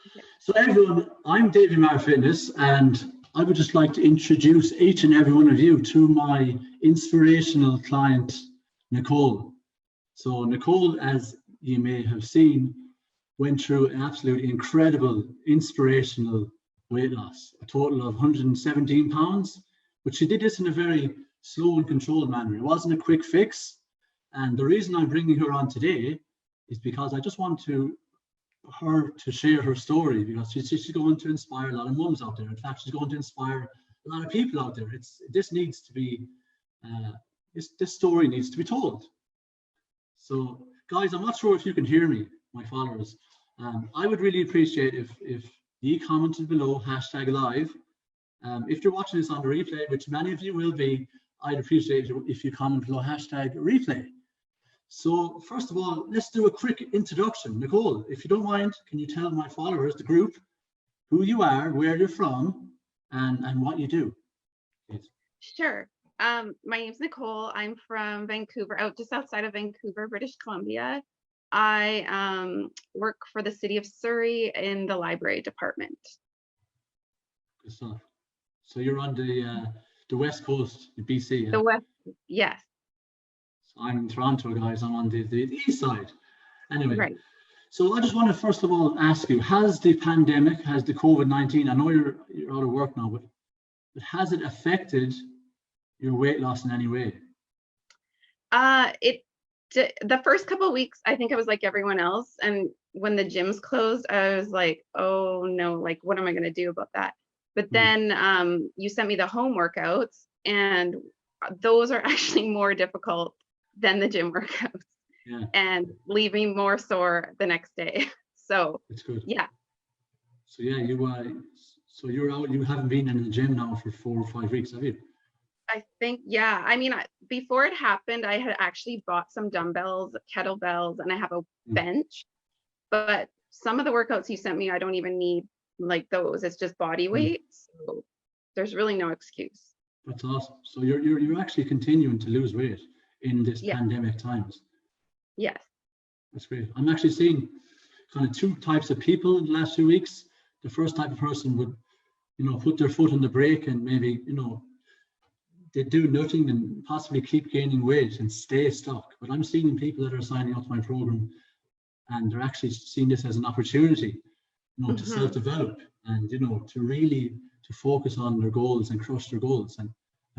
Okay. So everyone, I'm David Mar Fitness, and I would just like to introduce each and every one of you to my inspirational client, Nicole. So Nicole, as you may have seen, went through an absolutely incredible, inspirational weight loss, a total of 117 pounds, but she did this in a very slow and controlled manner. It wasn't a quick fix. And the reason I'm bringing her on today is because I just want her to share her story, because she's going to inspire a lot of mums out there. In fact, she's going to inspire a lot of people out there. This needs to be, this story needs to be told. So guys, I'm not sure if you can hear me, my followers. I would really appreciate if you commented below #live. If you're watching this on the replay, which many of you will be, I'd appreciate it if you comment below #replay. So first of all, let's do a quick introduction. Nicole, if you don't mind, can you tell my followers, the group, who you are, where you're from, and what you do? Please. Sure. My name's Nicole. I'm from Vancouver, out just outside of Vancouver, British Columbia. I work for the city of Surrey in the library department. Good stuff. So you're on the west coast, the BC. Yeah? The west, yes. I'm in Toronto, guys. I'm on the east side. Anyway, Right. So I just want to first of all ask you: has the pandemic, has the COVID-19? I know you're out of work now, but has it affected your weight loss in any way? The first couple of weeks, I think I was like everyone else, and when the gyms closed, I was like, oh no, like what am I going to do about that? But then you sent me the home workouts, and those are actually more difficult than the gym workouts, and leave me more sore the next day. So it's good. Yeah. So yeah, so you're out. You haven't been in the gym now for 4 or 5 weeks, have you? I think, yeah. I mean, before it happened, I had actually bought some dumbbells, kettlebells, and I have a bench. But some of the workouts you sent me, I don't even need like those. It's just body weight. So there's really no excuse. That's awesome. So you're actually continuing to lose weight in this pandemic times. Yes. That's great. I'm actually seeing kind of two types of people in the last 2 weeks. The first type of person would, put their foot on the brake and maybe, they do nothing and possibly keep gaining weight and stay stuck. But I'm seeing people that are signing up to my program, and they're actually seeing this as an opportunity, to self-develop and, to focus on their goals and crush their goals and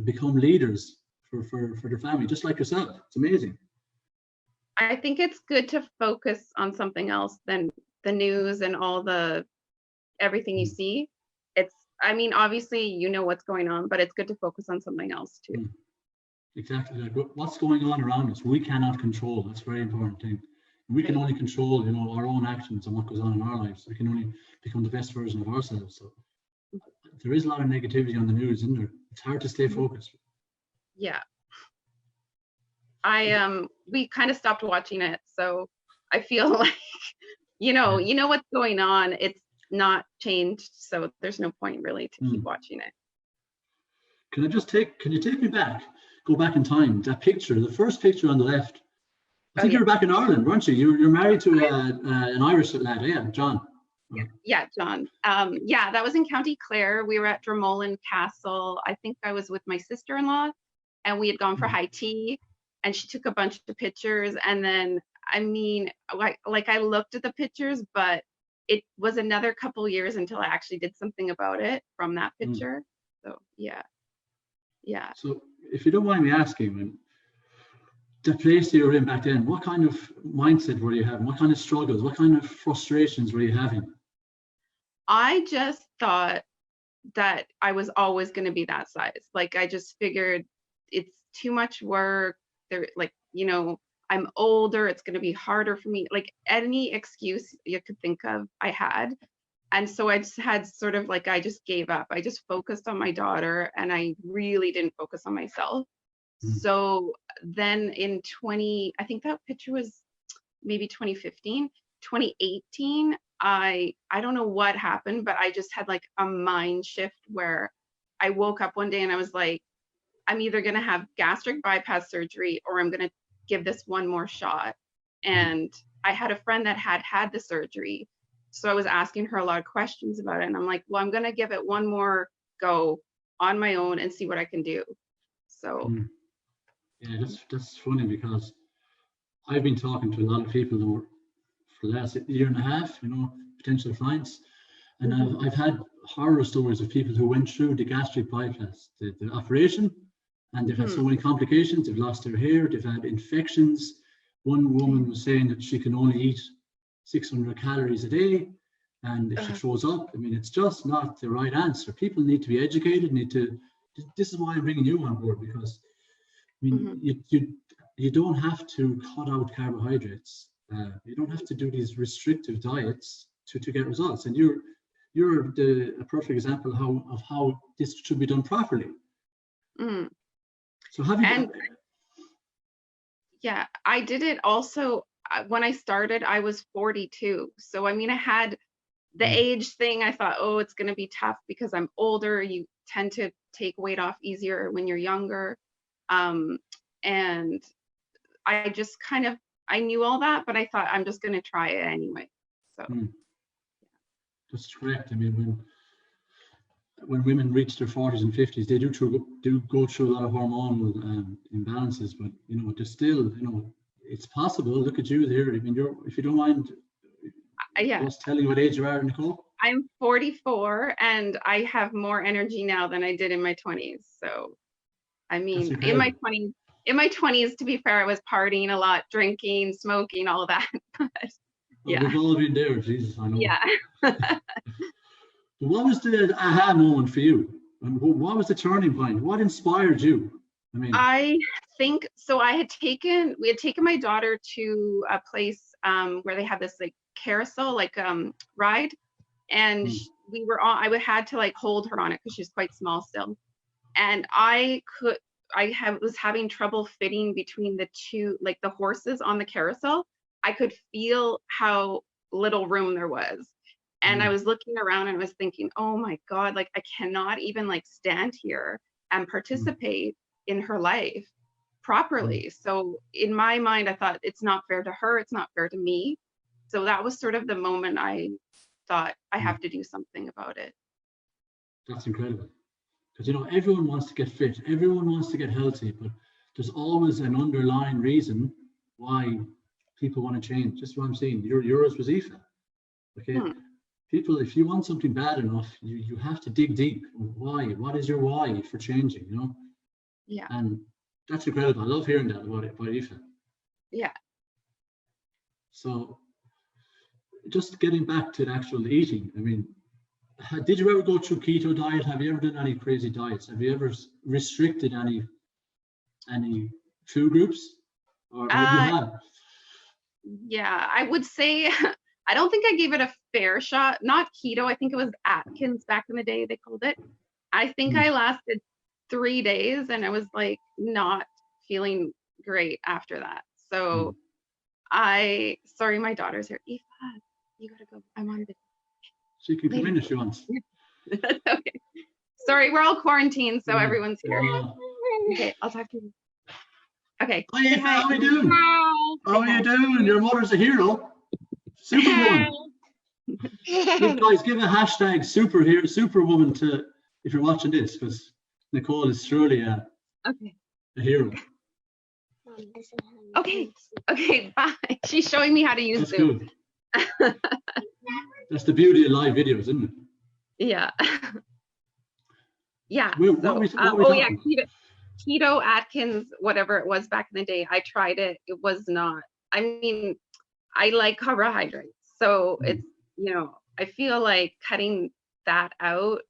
become leaders for their family, just like yourself. It's amazing. I think it's good to focus on something else than the news and everything you see. I mean, obviously, you know what's going on, but it's good to focus on something else too. Exactly. Like what's going on around us, we cannot control. That's a very important thing. We can only control, our own actions and what goes on in our lives. We can only become the best version of ourselves. So there is a lot of negativity on the news, isn't there? It's hard to stay focused. Yeah. We kind of stopped watching it, so I feel like, you know what's going on. It's not changed, so there's no point really to keep watching it. Can you take me back, go back in time? That picture, the first picture on the left, I think you were back in Ireland, weren't you? You're married to an Irish lad, John. Yeah, John. That was in County Clare. We were at Dromoland Castle. I think I was with my sister-in-law, and we had gone for high tea, and she took a bunch of pictures. And then, I mean, like I looked at the pictures, but it was another couple years until I actually did something about it from that picture. So yeah. So if you don't mind me asking, the place you were in back then, what kind of mindset were you having? What kind of struggles? What kind of frustrations were you having? I just thought that I was always going to be that size. Like I just figured it's too much work. I'm older, it's going to be harder for me. Like any excuse you could think of, I had. And so I just had sort of like, I just gave up. I just focused on my daughter, and I really didn't focus on myself. So then in I think that picture was maybe 2015, 2018, I don't know what happened, but I just had like a mind shift where I woke up one day and I was like, I'm either going to have gastric bypass surgery or I'm going to give this one more shot. And I had a friend that had the surgery, so I was asking her a lot of questions about it, and I'm like, well, I'm gonna give it one more go on my own and see what I can do. So Yeah, that's funny because I've been talking to a lot of people who for the last year and a half, potential clients, and I've had horror stories of people who went through the gastric bypass, the operation, and they've had so many complications. They've lost their hair, they've had infections. One woman was saying that she can only eat 600 calories a day, and if she throws up, I mean, it's just not the right answer. People need to be educated. This is why I'm bringing you on board, because I mean, you don't have to cut out carbohydrates. You don't have to do these restrictive diets to get results. And you're a perfect example of how this should be done properly. So have you? And yeah, I did it also when I started. I was 42, so I mean, I had the age thing. I thought, oh, it's going to be tough because I'm older. You tend to take weight off easier when you're younger. And I just I knew all that, but I thought I'm just going to try it anyway. So that's correct. I mean, when women reach their 40s and 50s, they do go through a lot of hormonal imbalances, but there's still, it's possible. Look at you there. I mean, if you don't mind, just telling what age you are, Nicole. I'm 44, and I have more energy now than I did in my 20s. So, I mean, in my 20s, to be fair, I was partying a lot, drinking, smoking, all of that. But, yeah, we've all been there. Jesus, I know. Yeah. What was the aha moment for you? And what was the turning point? What inspired you? I think so. We had taken my daughter to a place where they have this like carousel, like ride, and we were on. I had to like hold her on it because she's quite small still, and was having trouble fitting between the two, like the horses on the carousel. I could feel how little room there was. And I was looking around and I was thinking, oh my God, like I cannot even like stand here and participate in her life properly. So in my mind, I thought it's not fair to her. It's not fair to me. So that was sort of the moment I thought I have to do something about it. That's incredible. Because, everyone wants to get fit. Everyone wants to get healthy, but there's always an underlying reason why people want to change. Just what I'm saying. Yours was Aoife. Okay. People, if you want something bad enough, you have to dig deep. Why? What is your why for changing? Yeah. And that's incredible. I love hearing that about Aoife. Yeah. So, just getting back to the actual eating. I mean, did you ever go through keto diet? Have you ever done any crazy diets? Have you ever restricted any food groups? Or you have? Yeah, I would say I don't think I gave it a fair shot. Not keto. I think it was Atkins back in the day, they called it. I think I lasted 3 days and I was like not feeling great after that. So sorry, my daughter's here. Aoife, you gotta go. I'm on video. She can come in if she wants. Okay. Sorry, we're all quarantined, so everyone's here. Okay, I'll talk to you. Okay. Hi, Aoife, how are you doing? How are you doing? Your mother's a hero. Superwoman. Guys, give a hashtag superwoman to if you're watching this, because Nicole is surely a hero. Okay, bye. She's showing me how to use Zoom. Good. That's the beauty of live videos, isn't it? Yeah. Yeah. Keto, Atkins, whatever it was back in the day. I tried it. It was not. I mean, I like carbohydrates, so it's I feel like cutting that out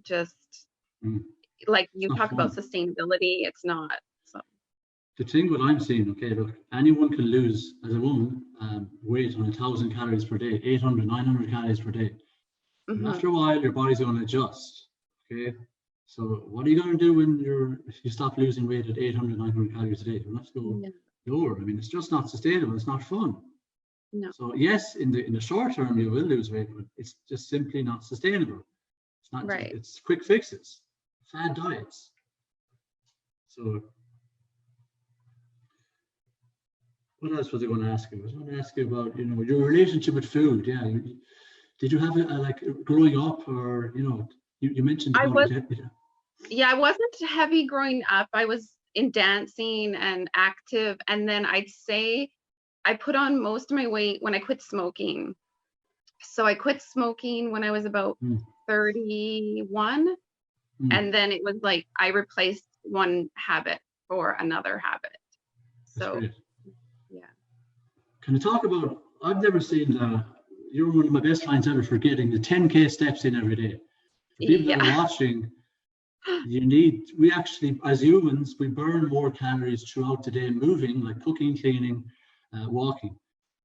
just like you talk about sustainability. It's not. So the thing what I'm seeing, okay, look, anyone can lose as a woman weight on 1,000 calories per day, 800, 900 calories per day. And after a while, your body's going to adjust. Okay, so what are you going to do when you stop losing weight at 800, 900 calories a day? You have to go lower. I mean, it's just not sustainable. It's not fun. No. So yes, in the short term, you will lose weight, but it's just simply not sustainable. It's not. Right. It's quick fixes, fad diets. So. What else was I going to ask you? I was going to ask you about, your relationship with food. Yeah, Did you have like growing up, or you mentioned I about was, it? yeah, I wasn't heavy growing up. I was in dancing and active. And then I'd say I put on most of my weight when I quit smoking. So I quit smoking when I was about Mm, 31. mm, And then it was like I replaced one habit for another habit. that's So great. yeah. Can you talk about? I've never seen you're one of my best clients ever for getting the 10K steps in every day. For people that are Yeah. watching, we actually, as humans, we burn more calories throughout the day moving, like cooking, cleaning, walking.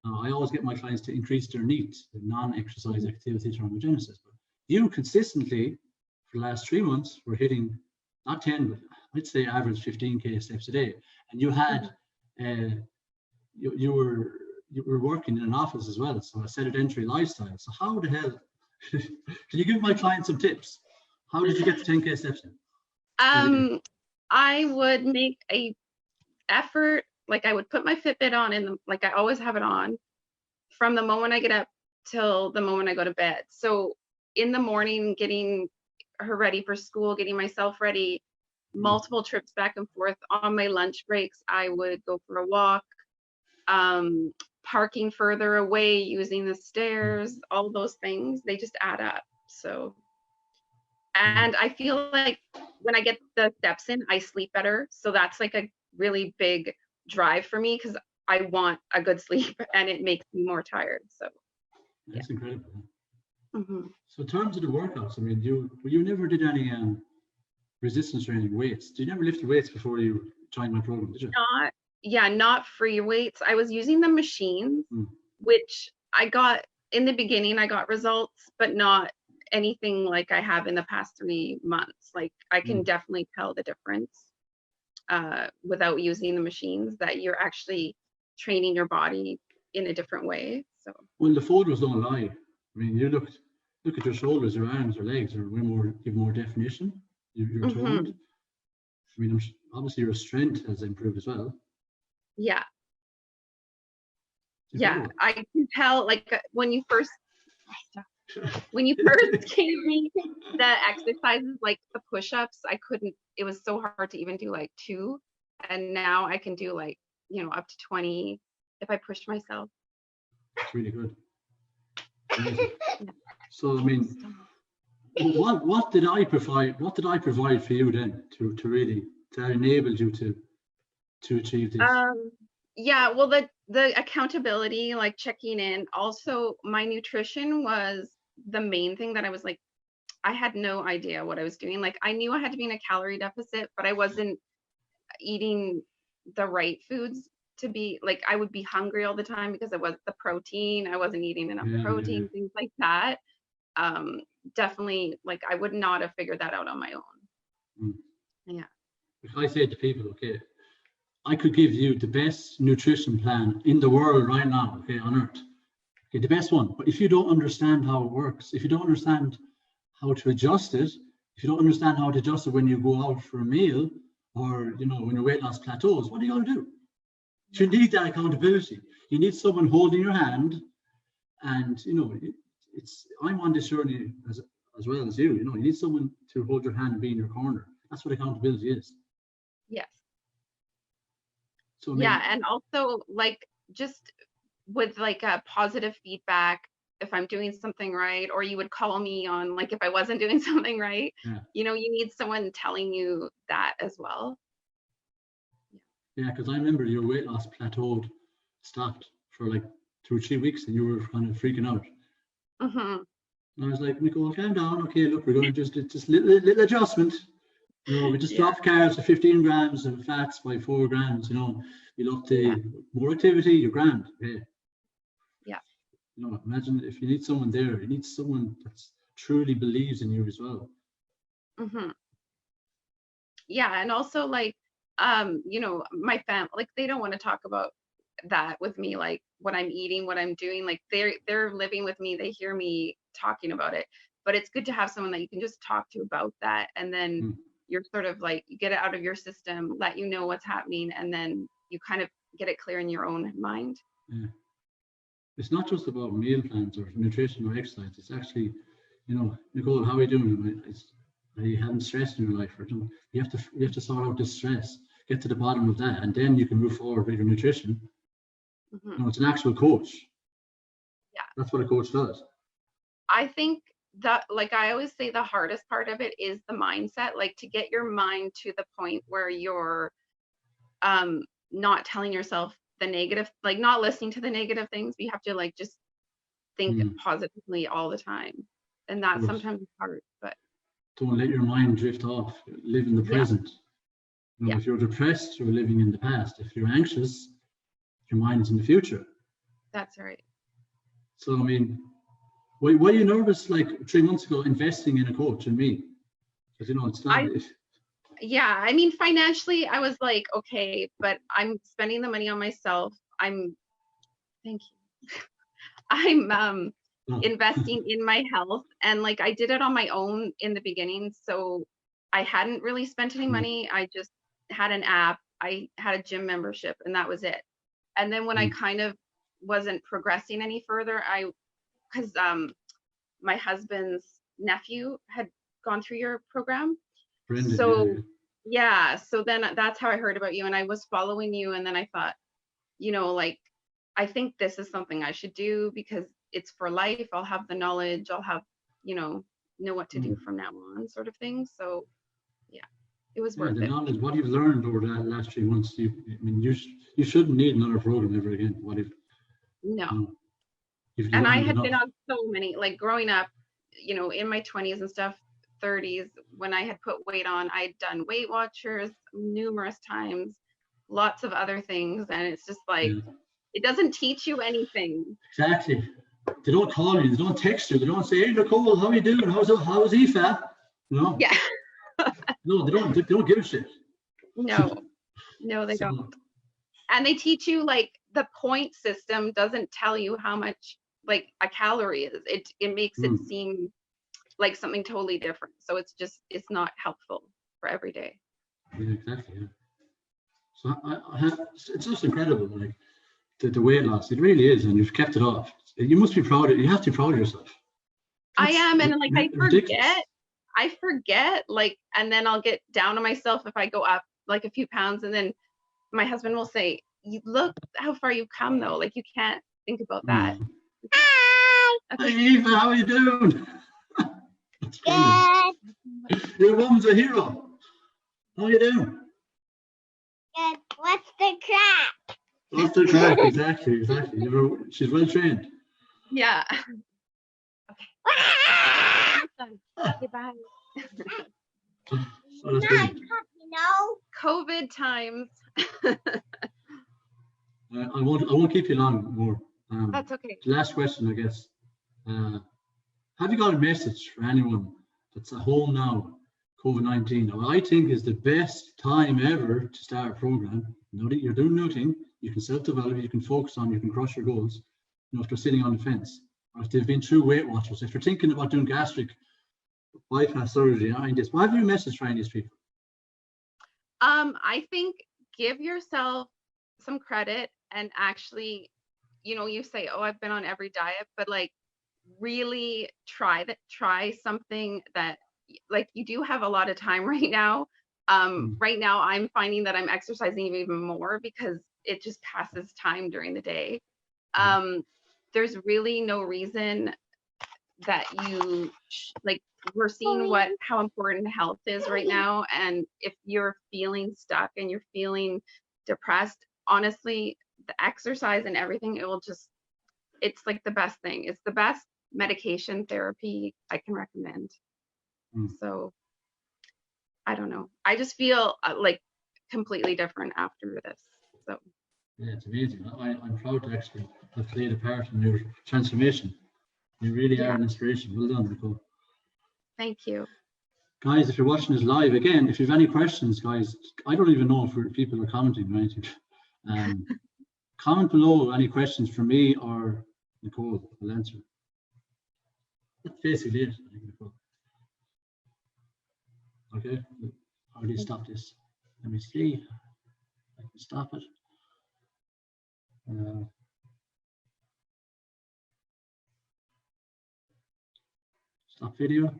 I always get my clients to increase their NEAT, the non-exercise activity thermogenesis. But you consistently, for the last 3 months, were hitting not 10, but I'd say average 15K steps a day. And you had, uh, you were working in an office as well, so a sedentary lifestyle. So how the hell, can you give my clients some tips? How did you get the 10K steps in every day? Um, I would make a effort, like I would put my Fitbit on like I always have it on from the moment I get up till the moment I go to bed. So in the morning, getting her ready for school, getting myself ready, Mm, multiple trips back and forth. On my lunch breaks, I would go for a walk, um, parking further away, using the mm, stairs, all those things, they just add up. So, yeah. and I feel like when I get the steps in, I sleep better. So that's like a really big drive for me because I want a good sleep and it makes me more tired. So, yeah. That's incredible. Mhm. So in terms of the workouts, I mean, you never did any resistance training weights. Did you never lift the weights before you joined my program, did you? Not, yeah, not free weights. I was using the machines, Mm, which I got in the beginning, I got results, but not anything like I have in the past 3 months. Like I can mm. definitely tell the difference without using the machines that you're actually training your body in a different way. So, Well, the photos don't lie. I mean, look at your shoulders, your arms, your legs are way more, give more definition. You're toned. mhm. I mean, obviously your strength has improved as well. Yeah, It's yeah, incredible. I can tell like when you first gave me the exercises, like the push-ups, I couldn't, it was so hard to even do like two. And now I can do like, up to 20 if I push myself. It's really good. Amazing. Yeah. So, I mean, Stop. what did I provide? What did I provide for you then to really to enable you to achieve this? Um, yeah, well, the accountability, like checking in. Also, my nutrition was the main thing that I was like, I had no idea what I was doing. Like I knew I had to be in a calorie deficit, but I wasn't eating the right foods to be like I would be hungry all the time because it was the protein. I wasn't eating enough Yeah, yeah, yeah. protein, things like that. Um, Definitely like I would not have figured that out on my own. Mm. Yeah. If I say to people, okay, I could give you the best nutrition plan in the world right now, okay, on earth. Okay, the best one. But if you don't understand how it works, if you don't understand how to adjust it, if you don't understand how to adjust it when you go out for a meal or when your weight loss plateaus, what are you going to do? You Yeah. need that accountability. You need someone holding your hand, and it's I'm on this journey as well as you. You need someone to hold your hand and be in your corner. That's what accountability is. Yes. So I Yeah. mean, And also like just with like a positive feedback if I'm doing something right, or you would call me on like if I wasn't doing something right, yeah, you need someone telling you that as well. yeah, because I remember your weight loss plateaued, stopped for like 2 or 3 weeks, and you were kind of freaking out. Hmm. And I was like, Nicole, calm down. Okay, look, we're going to just little adjustment. We just Yeah. dropped carbs to 15 grams and fats by 4 grams. You look Yeah. to more activity, you're grand. Okay. Yeah. Imagine if you need someone there, you need someone that truly believes in you as well. Hmm. Yeah. And also like, my family, like they don't want to talk about that with me, like what I'm eating, what I'm doing. Like they're living with me. They hear me talking about it. But it's good to have someone that you can just talk to about that. And then Mm, you're sort of like you get it out of your system, let you know what's happening, and then you kind of get it clear in your own mind. yeah. it's not just about meal plans or nutrition or exercise. It's actually, you know, Nicole, how are you doing? Are you having stress in your life? Or don't, you have to sort out this stress, get to the bottom of that, and then you can move forward with your nutrition. Mhm. You know, it's an actual coach. Yeah. That's what a coach does. I think that, like I always say, the hardest part of it is the mindset, like to get your mind to the point where you're not telling yourself the negative, like not listening to the negative things, but you have to like just think Mm, positively all the time. And of that's course. sometimes hard, but Don't let your mind drift off. Live in the yeah, present. You know, yeah, if you're depressed, you're living in the past. If you're anxious, your mind is in the future. that's right. So, I mean, why are you nervous like 3 months ago investing in a coach and me? Because, you know, it's not, I Yeah, I mean, financially, I was like, okay, but I'm spending the money on myself. Thank you. I'm no. investing in my health, and like I did it on my own in the beginning, so I hadn't really spent any Mm, money. I just had an app, I had a gym membership, and that was it. And then when I mm. kind of wasn't progressing any further, because my husband's nephew had gone through your program. Brendan, yeah, So yeah. yeah, so then that's how I heard about you, and I was following you, and then I thought, like I think this is something I should do because it's for life. I'll have the knowledge, I'll have, know what to do Mm. from now on, sort of thing. So yeah, it was Yeah, worth the it. knowledge, what you've learned over the last 3 months, I mean, you shouldn't need another program ever again. No. You know, you've And I learned had been enough. on so many, like growing up, in my 20s and stuff, 30s, when I had put weight on, I'd done Weight Watchers numerous times, lots of other things, and it's just like Yeah, it doesn't teach you anything. exactly. They don't call you, they don't text you, they don't say, "Hey, Nicole, how you doing? How's EFA?" No, Yeah. no, they don't give a shit. No, no, they don't. So, And they teach you like the point system doesn't tell you how much like a calorie is. It makes it mm, seem like something totally different. So it's not helpful for every day. yeah, exactly. Yeah. So it's just incredible, like the weight loss. It really is, and you've kept it off. You must be proud. You have to be proud of yourself. I That's am, and like ridiculous. I forget, like, and then I'll get down on myself if I go up like a few pounds, and then my husband will say, "You look how far you've come, though. Like, you can't think about that." Mm. Hi, Okay. Eva, how are you doing? That's brilliant. Your mom's a hero. How are you doing? Good. What's the crack? What's the crack? Exactly, exactly. She's well trained. Yeah. Okay. Okay, bye. Oh, that's Not brilliant. COVID times. I won't keep you long more. That's okay. The last question, I guess. Uh, have you got a message for anyone that's at home now, COVID-19? Now, I think is the best time ever to start a program. You know that you're doing nothing. You can self-develop. You can focus on. You can crush your goals. You know, if they're sitting on the fence, or if they've been through Weight Watchers, if they're thinking about doing gastric bypass surgery, I this. What have you a message for any of these people? I think give yourself some credit and actually, you say, "Oh, I've been on every diet," but like really try something that like you do have a lot of time right now. Mm, Right now I'm finding that I'm exercising even more because it just passes time during the day. mm, Um, there's really no reason that like we're seeing how important health is right now, and if you're feeling stuck and you're feeling depressed, honestly, the exercise and everything, it's like the best thing. It's the best medication therapy I can recommend. mm. So I don't know, I just feel like completely different after this. So Yeah, it's amazing. I'm proud to actually have played a part in your transformation. You really are yeah, an inspiration. Well done, Nicole. thank you. Guys, if you're watching this live, again, if you have any questions, guys, I don't even know if people are commenting or anything. Um, comment below any questions for me or Nicole. I'll answer. That's basically it, I think, Nicole. Okay, how do you stop this? Let me see. I can stop it. Stop video.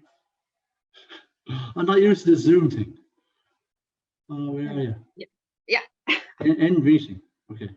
I'm not used to the Zoom thing. Oh, where are you? Yeah. End meeting. Okay.